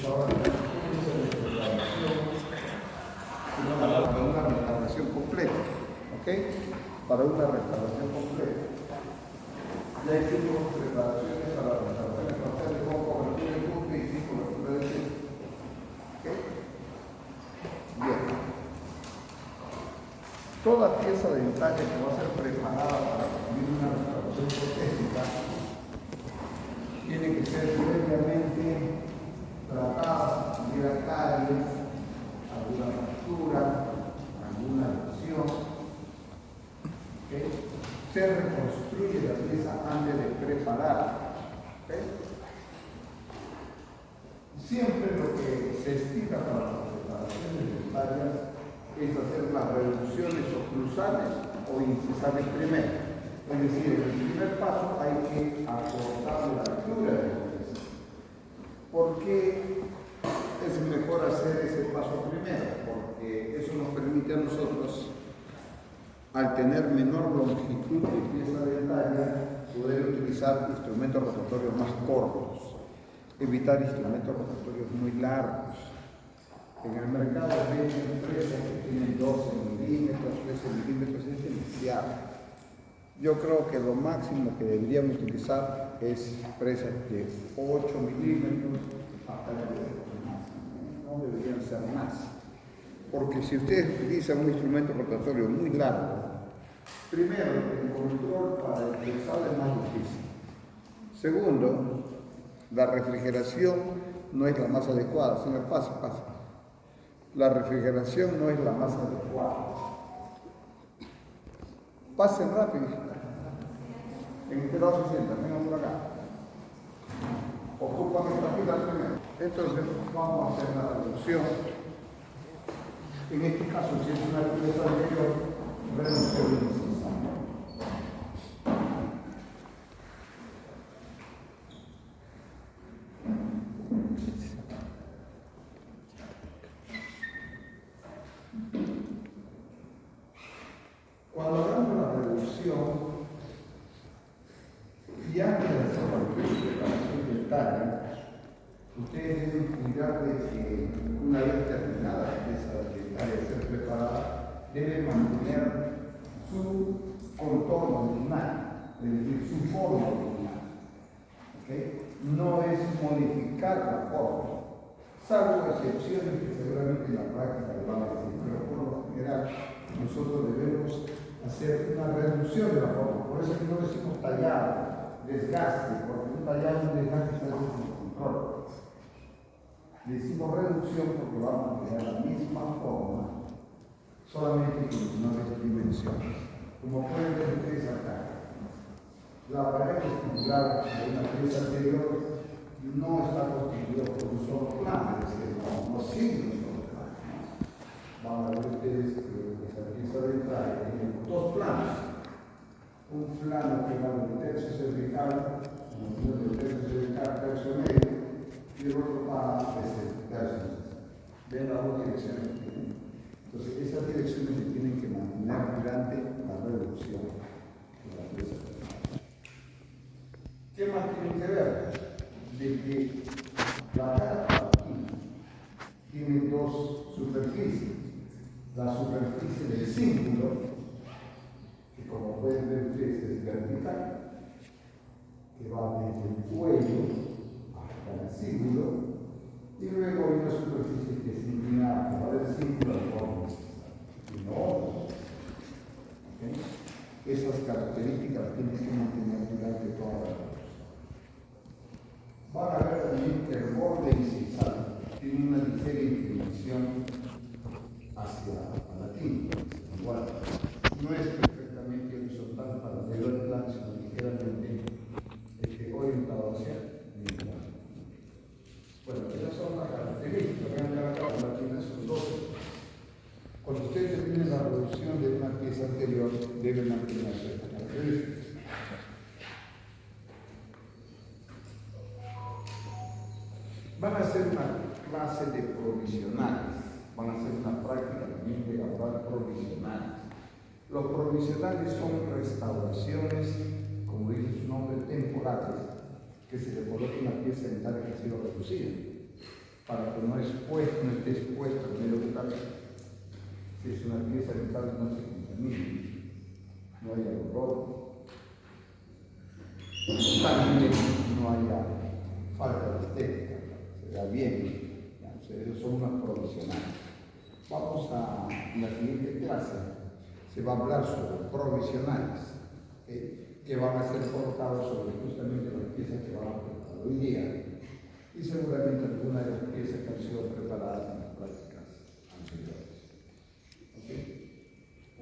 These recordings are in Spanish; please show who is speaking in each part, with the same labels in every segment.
Speaker 1: ahora la para una restauración completa, ¿ok? Para una restauración completa. Ya hicimos preparaciones para la restauración parcial de cómo convertir el buque y sin cobertura de techo. ¿Ok? Bien. Toda pieza dental que va a ser preparada para cumplir una restauración protésica tiene que ser previamente tratada, hubiera caries, alguna fractura, alguna lesión. ¿Okay? Se reconstruye la pieza antes de prepararla. ¿Okay? Siempre lo que se estila para las preparaciones dentarias es hacer las reducciones oclusales o incisales primero. Es decir, en el primer paso hay que acortar la altura de la pieza. ¿Por qué es mejor hacer ese paso primero? Porque eso nos permite a nosotros, al tener menor longitud de pieza dentaria, poder utilizar instrumentos rotatorios más cortos, evitar instrumentos rotatorios muy largos. En el mercado venden fresas que tienen 12 milímetros, 13 milímetros, es demasiado. Yo creo que lo máximo que deberíamos utilizar es fresas de 8 milímetros hasta el máximo. No deberían ser más. Porque si ustedes utilizan un instrumento rotatorio muy largo, primero, el control para el ingresado es más difícil. Segundo, la refrigeración no es la más adecuada. Señor, pase. La refrigeración no es la más adecuada. Pasen rápido. ¿En qué lado se sientan? Vengan por acá. Ocupan esta fila primero. Entonces vamos a hacer la reducción. En este caso, si es una pieza anterior, reducción innecesaria. Cuando hagamos la reducción, y antes de hacer cualquier preparación dentaria, ustedes deben cuidar de que una vez terminada la pieza dentaria de ser preparada, deben mantener su contorno original, es decir, su forma original. ¿Okay? No es modificar la forma, salvo excepciones que seguramente en la práctica le van a decir, pero por lo general nosotros debemos hacer una reducción de la forma. Por eso es que no decimos tallado, desgaste, porque un tallado y un desgaste está hecho con control. Decimos reducción porque vamos a crear la misma forma, solamente con menores dimensiones. Como pueden ver ustedes acá, la pared estructural de una pieza anterior no está constituida por un solo plano, es decir, no sigue un solo plano. Van a ver ustedes que esa pieza dentaria tiene dos planos. Un plano que va del tercio cervical, del tercio cervical, tercio medio, y el otro plano es el tercio. Ven las dos direcciones que tienen. Entonces, esas direcciones se tienen que mantener durante la reducción de la pieza. ¿Qué más tienen que ver? De que la cara aquí tiene dos superficies. La superficie del cíngulo, que como pueden ver ustedes es vertical, que va desde el cuello hasta el cíngulo, y luego hay una superficie que es inclinada, que va del cíngulo al fondo. Y no, ¿okay? Esas características las tienen que mantener durante toda la vida. Van a ver también que el borde incisal tiene una ligera inclinación hacia la tinta. Igual, no es perfectamente horizontal para el del plano, sino ligeramente orientado hacia el plano. Bueno, esas son las características. Vean que acá la tiene son 12. Cuando ustedes terminen la reducción de una pieza anterior, deben mantener estas características. Van a hacer una clase de provisionales, van a hacer una práctica también de laboral provisionales. Los provisionales son restauraciones, como dice su nombre, temporales, que se le coloca una pieza dentaria que ha sido reducida. para que no esté expuesto al medio local. Si es una pieza dental no se contamine, no haya dolor, también no haya falta de estética, se da bien, esos son unas provisionales. Vamos a la siguiente clase, se va a hablar sobre provisionales, que van a ser colocados sobre justamente las piezas que van a preparar hoy día y seguramente algunas de las piezas que han sido preparadas en las prácticas anteriores. ¿Okay?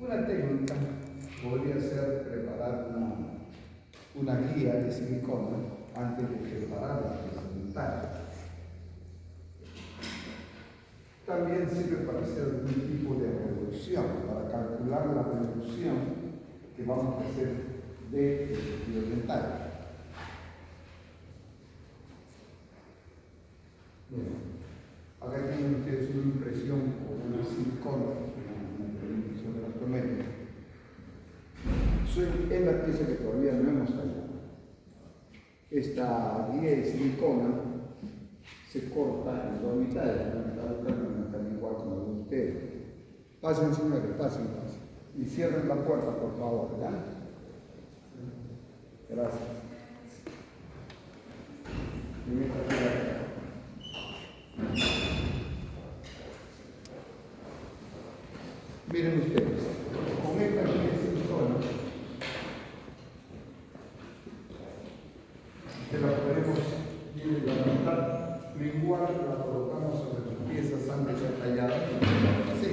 Speaker 1: Una técnica podría ser preparar una guía de silicona antes de preparar la pieza dental. También sirve para hacer algún tipo de reducción, para calcular la reducción que vamos a hacer del tejido dental. Bien. Acá tienen ustedes una impresión o una silicona, una impresión de la promedio. Es la pieza que todavía no hemos tallado. Esta guía de silicona se corta en dos mitades, la mitad también igual como la de ustedes. Pasen, señores, pasen. Y cierren la puerta, por favor, ¿ya? Gracias. Miren ustedes, con esta guía de silicona que la podemos ir la mitad igual, la colocamos sobre las piezas antes ya talladas, así.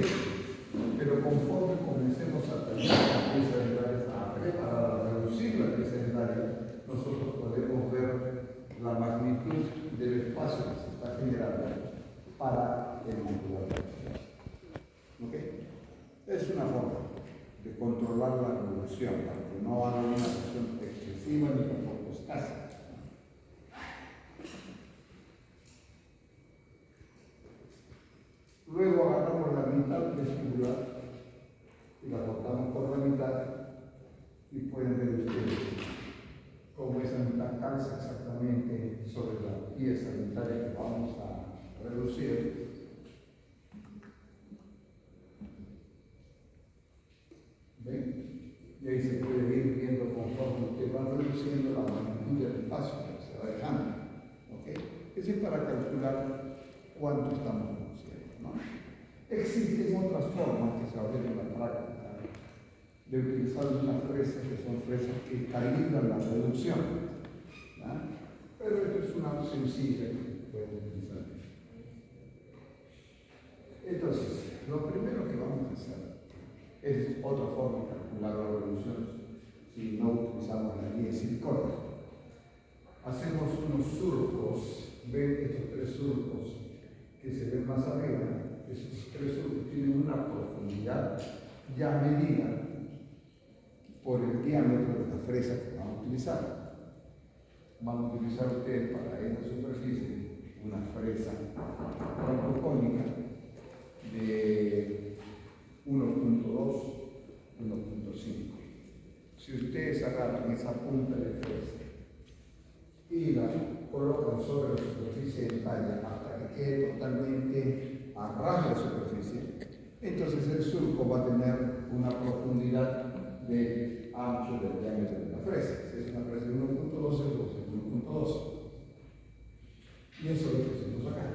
Speaker 1: Pero conforme comencemos a tallar las piezas dentales, a preparar, a reducir la pieza dental, nosotros podemos ver la magnitud del espacio que se está generando para el mantular. ¿Okay? Es una forma de controlar la reducción para que no haga una reducción excesiva ni tampoco escasa. Luego agarramos la mitad vestibular y la cortamos por la mitad y pueden ver ustedes cómo esa mitad calza exactamente sobre la pieza dental que vamos a reducir. ¿Ven? Y ahí se puede ir viendo conforme usted va reduciendo la magnitud del espacio que se va dejando. ¿Okay? Eso es para calcular cuánto estamos reduciendo, ¿no? Existen otras formas que se abren en la práctica de utilizar unas fresas que son fresas que calibran la reducción, ¿no? Pero esto es una sencilla que pueden utilizar. Entonces, lo primero que vamos a hacer es otra forma de calcular la reducción si no utilizamos la guía de silicona. Hacemos unos surcos, ven estos tres surcos que se ven más arriba, esos tres surcos tienen una profundidad ya medida por el diámetro de la fresa que vamos a utilizar. Van a utilizar ustedes para esta superficie una fresa troncocónica de 1.2, 1.5. Si ustedes agarran esa punta de fresa y la colocan sobre la superficie dental hasta que quede totalmente a ras de la superficie, entonces el surco va a tener una profundidad de ancho del diámetro de la fresa. Si es una fresa de 1.12, pues es 1.12. Y eso es lo que hacemos acá.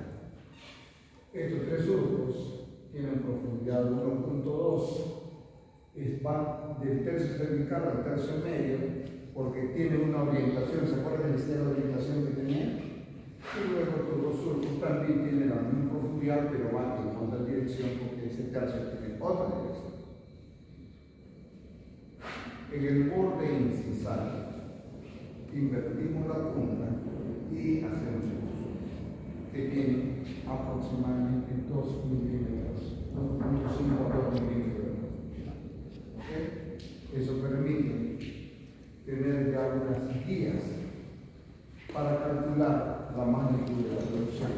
Speaker 1: Estos tres surcos tienen profundidad de 1.2, van del tercio cervical al tercio medio, porque tienen una orientación. ¿Se acuerdan del sistema de orientación que tenía? Y luego estos dos surcos también tienen la misma profundidad, pero van en otra dirección, porque ese tercio tiene otra dirección. En el borde incisal invertimos la punta y hacemos un surco que tiene aproximadamente 2 milímetros, 1.5 milímetros. ¿Okay? Eso permite tener ya unas guías para calcular la magnitud de la reducción.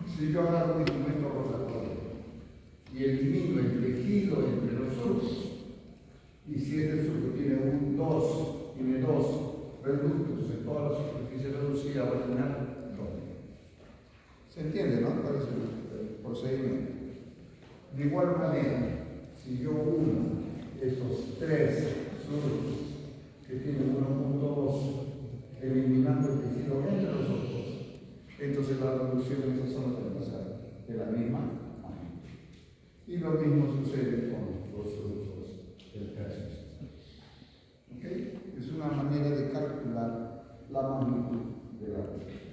Speaker 1: Si yo agarro un instrumento rotatorio y elimino el tejido entre los surcos, y si este surco tiene dos reductos en toda la superficie reducida, va a tener doble. ¿Se entiende, no? ¿Cuál es el procedimiento? De igual manera, si yo uno esos tres surcos que tienen 1.2 eliminando el tejido entre los ojos, entonces la reducción en esa zona debe pasar de la misma manera. Y lo mismo sucede con los surcos del tercio. ¿Okay? Es una manera de calcular la magnitud de la reducción.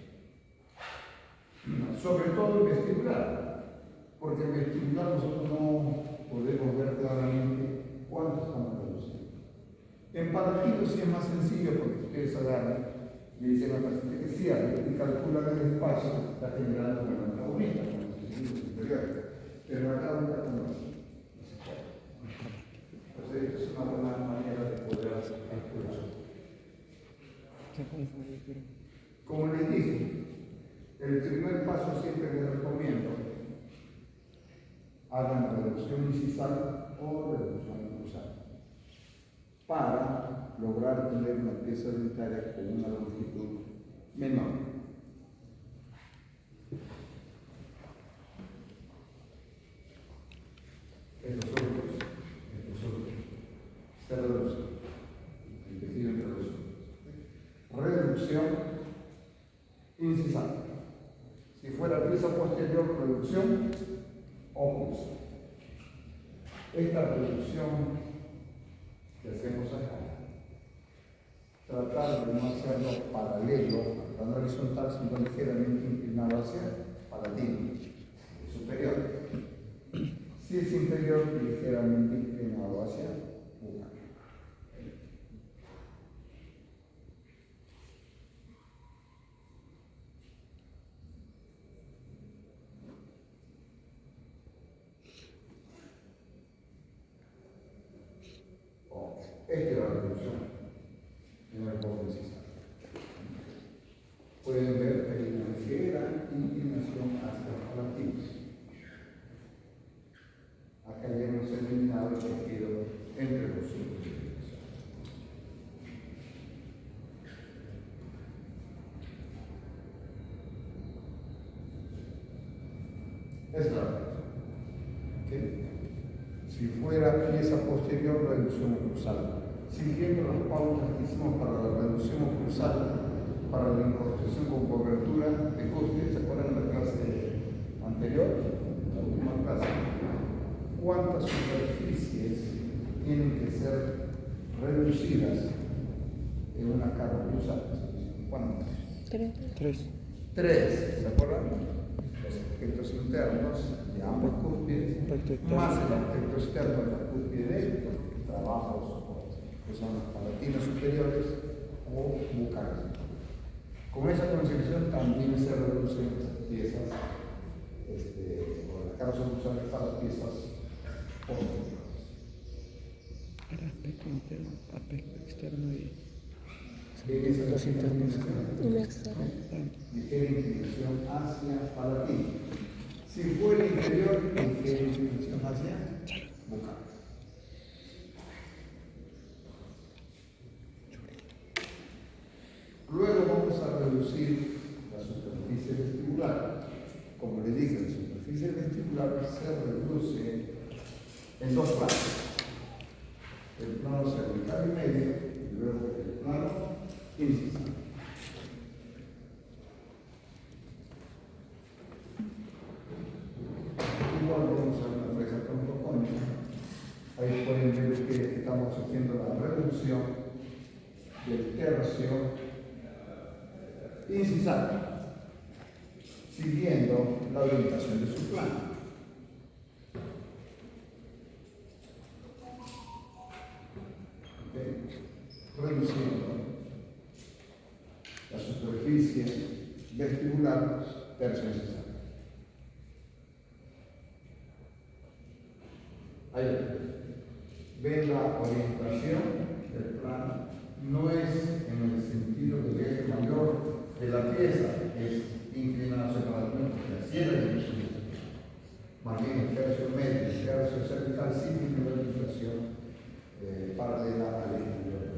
Speaker 1: Sobre todo el vestibular, porque el vestibular nosotros no podemos ver claramente cuánto estamos reduciendo. En palatino sí es más sencillo porque ustedes agarran y dicen a la paciente que cierre y calculan el espacio que está generando una antagonista, con el tejido superior. Pero acá no se puede. Entonces es una buena manera de poder calcular. Como les dije, el primer paso siempre les recomiendo: hagan reducción incisal o reducción cruzal para lograr tener una pieza dentaria con una longitud menor. Estos otros se reducen. El tejido entre los ojos. Reducción incisal. Si fuera pieza posterior, reducción óculos. Esta reducción que hacemos acá, tratar de no hacerlo paralelo a la horizontal, sino ligeramente inclinado hacia palatino, superior. Si es inferior, ligeramente inclinado hacia bucal. Esta es la reducción en el borde incisal. Pueden ver que hay una ligera inclinación hacia los palatinos. Acá ya hemos eliminado el tejido entre los surcos. Es la reducción. ¿Okay? Si fuera pieza posterior, reducción oclusal. Siguiendo las pautas que hicimos para la reducción oclusal, para la incorporación con cobertura de cúspide, ¿se acuerdan de la clase anterior? La última clase. ¿Cuántas superficies tienen que ser reducidas en una cara oclusal? ¿Cuántas? Tres, ¿se acuerdan? Los aspectos internos de ambos cúspides, más el aspecto externo de la cúspide de trabajos que son los palatinos superiores o bucales. Con esa concepción también se reducen piezas, o las caras oclusales para piezas posteriores.
Speaker 2: El aspecto interno, aspecto externo y
Speaker 1: los internos
Speaker 3: y la externa.
Speaker 1: Ligera inclinación hacia palatino. Si fuera inferior, ligera inclinación hacia bucal. Luego vamos a reducir la superficie vestibular. Como le dije, la superficie vestibular se reduce en dos planos. El plano cervical y medio y luego el plano incisal. Igual vamos a una fresa troncocónica. Ahí pueden ver que estamos haciendo la reducción del tercio incisal, siguiendo la orientación de su plano. Reduciendo la superficie vestibular tercio incisal. Ahí ven la orientación del plano, no es en el sentido del eje mayor de la pieza, es inclinada hacia el porque así es la dirección. Más bien el tercio medio, el tercio cervical sí tiene la orientación paralela al eje mayor.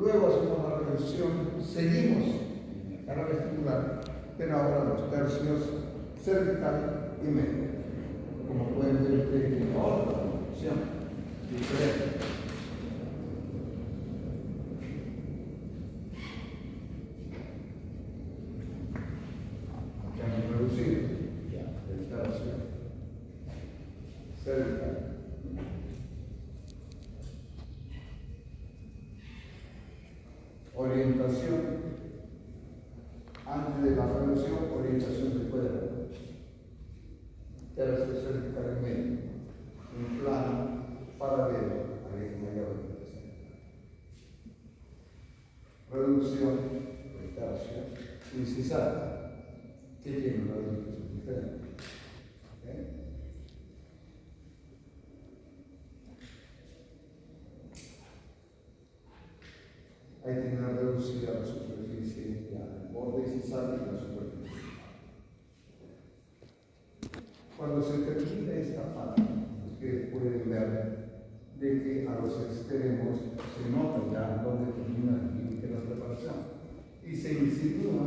Speaker 1: Luego hacemos la reducción, seguimos en la cara vestibular, pero ahora los tercios cervical y medio. Como pueden ver ustedes en otra reducción diferente. Aquí hemos reducido el tercio cervical. Orientación antes de la reducción, orientación después de la reducción. Tercio cervical en medio, un plano paralelo al eje mayor de la cervical. Reducción del tercio incisal, que tiene una orientación diferente. ¿Okay? Ahí tiene una reducida la superficie, el borde incisal y la superficie. Cuando se termina esta parte, ustedes pueden ver de que a los extremos se nota ya dónde termina el límite de la preparación y se insinúa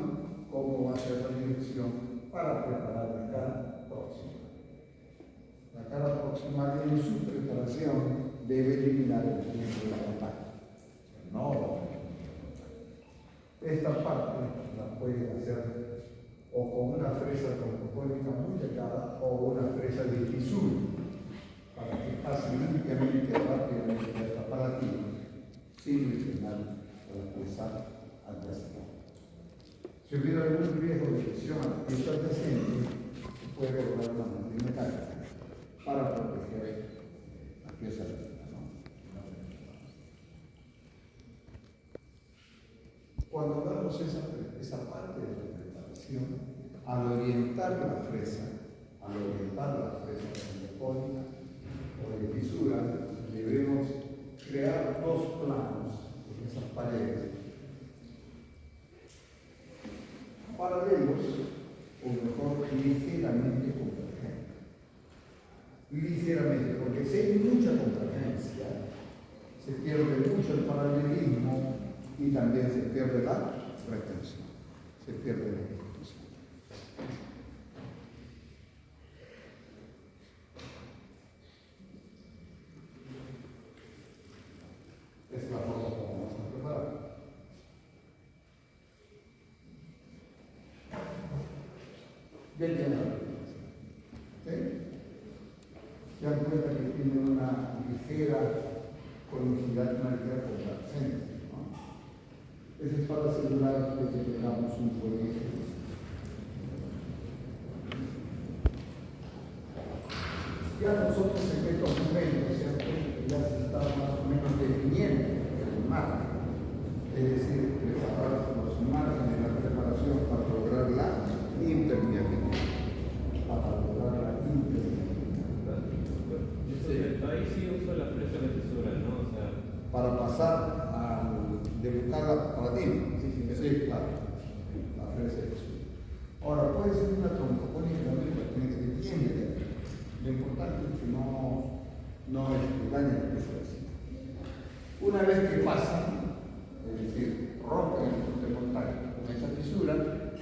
Speaker 1: cómo va a ser la dirección para preparar la cara próxima. La cara próxima en su preparación debe eliminar el tiempo de la pantalla. No. Esta parte la pueden hacer o con una fresa troncocónica muy delgada o una fresa de fisura para que pase limpiamente rápidamente de esta palatina sin lesionar la pieza adyacente. Si hubiera algún riesgo de lesión a la pieza adyacente, se puede colocar una mantis mecánica para proteger la pieza adyacente. Cuando damos esa parte de la preparación, al orientar la fresa troncocónica o de fisura, debemos crear dos planos en esas paredes paralelos o mejor ligeramente convergentes. Ligeramente, porque si hay mucha convergencia, se pierde mucho el paralelismo y también se pierde la retención. Se pierde la retención. Es la forma como vamos a preparar. Ya tiene la retención. ¿Okay? Se dan cuenta que tienen una ligera conigidad, una ligera convergencia. Eso es para asegurar que tengamos un buen ejercicio. Ya nosotros en estos momentos ya se está más o menos definiendo el margen, es decir, preparar los márgenes de la preparación para lograr la impermeabilidad.
Speaker 3: Ahí sí uso la fresa de fisura, ¿no? O sea,
Speaker 1: para pasar de buscar la palatina. Sí, claro. La fresa de fisura. Ahora, puede ser una troncocónica también, pero tiene que ser bien delgada. Lo importante es que no dañe la pieza vecina. Una vez que pasan, es decir, rompen el punto de contacto con esa fisura,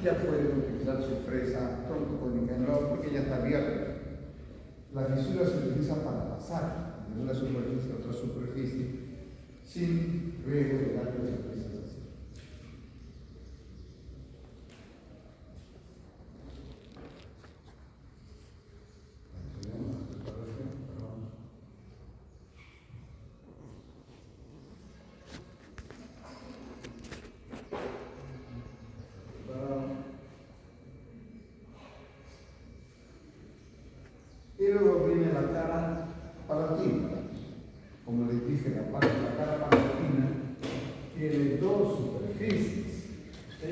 Speaker 1: ya pueden utilizar su fresa troncocónica en lado porque ya está abierta. La fisura se utiliza para pasar de una superficie a otra superficie sin riesgo de daño de la pieza vecina. Y luego viene la cara palatina. Como les dije, la cara palatina tiene dos superficies. ¿Sí?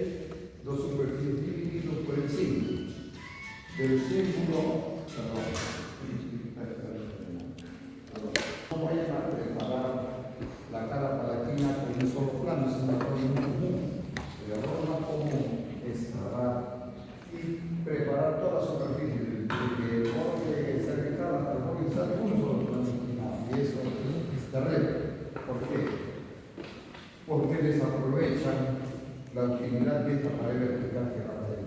Speaker 1: Dos superficies divididas por el símbolo. Del símbolo, no vayan a preparar la cara palatina con un solo plano, es una forma muy común. El error más común es agarrar y preparar toda la superficie desde el borde cervical hasta el borde inicial, un solo plano inclinado. Y eso es terrible. ¿Por qué? Porque desaprovecha aprovechan la utilidad de esta pared vertical que es la pared.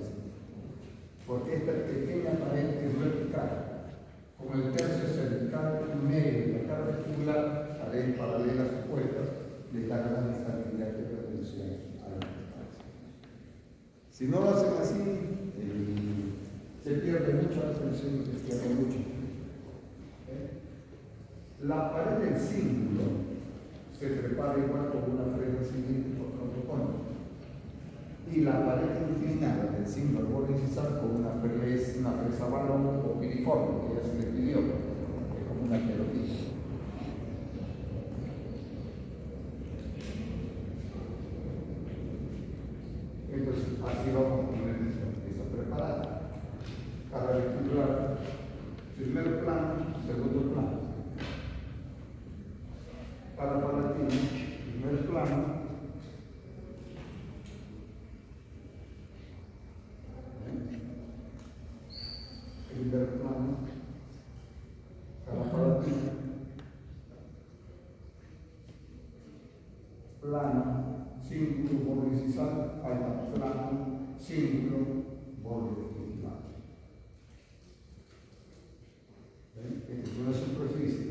Speaker 1: Porque esta pequeña pared es vertical, con el tercio cervical medio de la cara vestibular, paredes paralelas opuestas, le da gran estabilidad de prevención a la distancia. Si no lo hacen así, se pierde mucho la tensión y se pierde mucho. La pared del cíngulo se prepara igual con una fresa cilíndrica o trombocónica. Y la pared inclinada del cíngulo borde incisal con una fresa balón o piriforme, que ya se le pidió, es como una pelotita. Entonces, así vamos a poner esta pieza preparada. Cara vestibular, primer plano, segundo plano. Cara palatina, primer plano. Primer plano. Cara palatina. Plano. Cíngulo, borde incisal, alta, plano, cíngulo, borde vestibular. Esta es una superficie.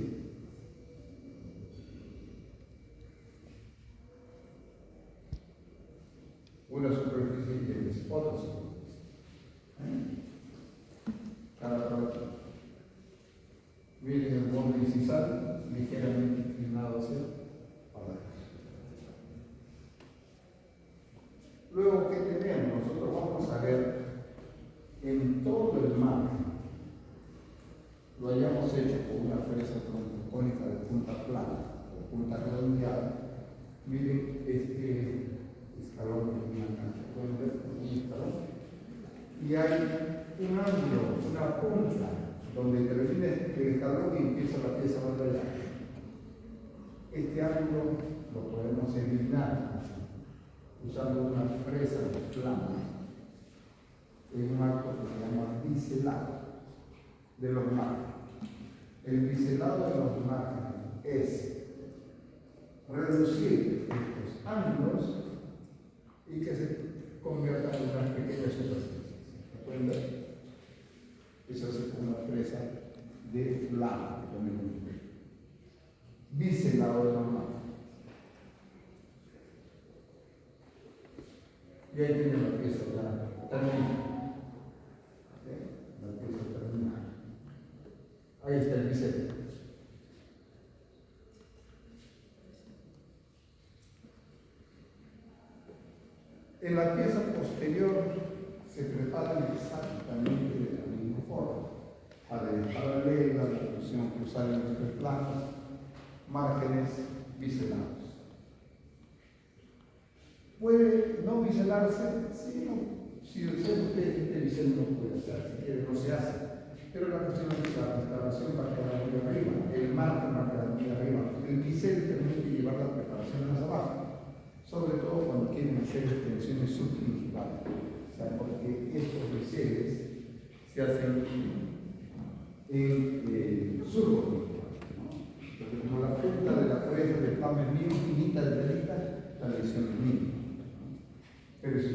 Speaker 1: Una superficie que es otra superficie. Cada parte. Miren el borde incisal, ligeramente inclinado hacia abajo. Luego, ¿qué tenemos? Nosotros vamos a ver en todo el margen. Lo hayamos hecho con una fresa trombocónica de punta plana o punta redondeada. Miren este escalón de una cancha. ¿Pueden ver? Un escalón. Y hay un ángulo, una punta, donde termina el escalón y empieza la pieza más allá. Este ángulo lo podemos eliminar usando una fresa plana. Es un acto que se llama biselado de los márgenes. El biselado de los márgenes es reducir estos ángulos y que se conviertan en unas pequeñas superficies. ¿Me pueden ver? Eso es como una fresa de plana, que también es biselado de los márgenes. Y ahí tiene la pieza ya terminada. La pieza terminada. Ahí está el bisel. En la pieza posterior se preparan exactamente de la misma forma. Paredes paralelas, la función cruzada en los tres planos, márgenes biselados. ¿Puede no biselarse? Sí, no. Si este bisel no puede hacer, si quiere no se hace. Pero la cuestión es que la instalación va a quedar muy arriba, el margen va a quedar muy arriba. El bisel permite llevar la preparación hacia abajo, sobre todo cuando quieren hacer extensiones subgingivales. O sea, porque estos biseles se hacen en subgingivales, ¿no? Porque como la punta de la fresa de flama es bien finita, delgadita, la lesión es mínima. Pero si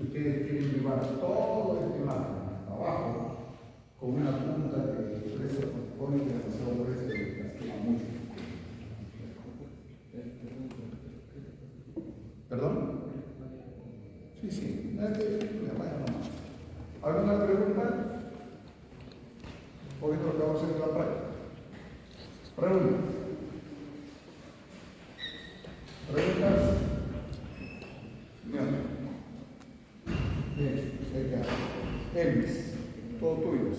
Speaker 1: ustedes quieren llevar todo este margen hasta abajo, con una punta de fresa trombocónica demasiado gruesa, que lastima mucho. ¿Perdón? Sí. ¿Alguna pregunta? Hoy lo que vamos a hacer en la práctica. Preguntas. ¿Preguntas? Bien, Elvis, todo tuyo.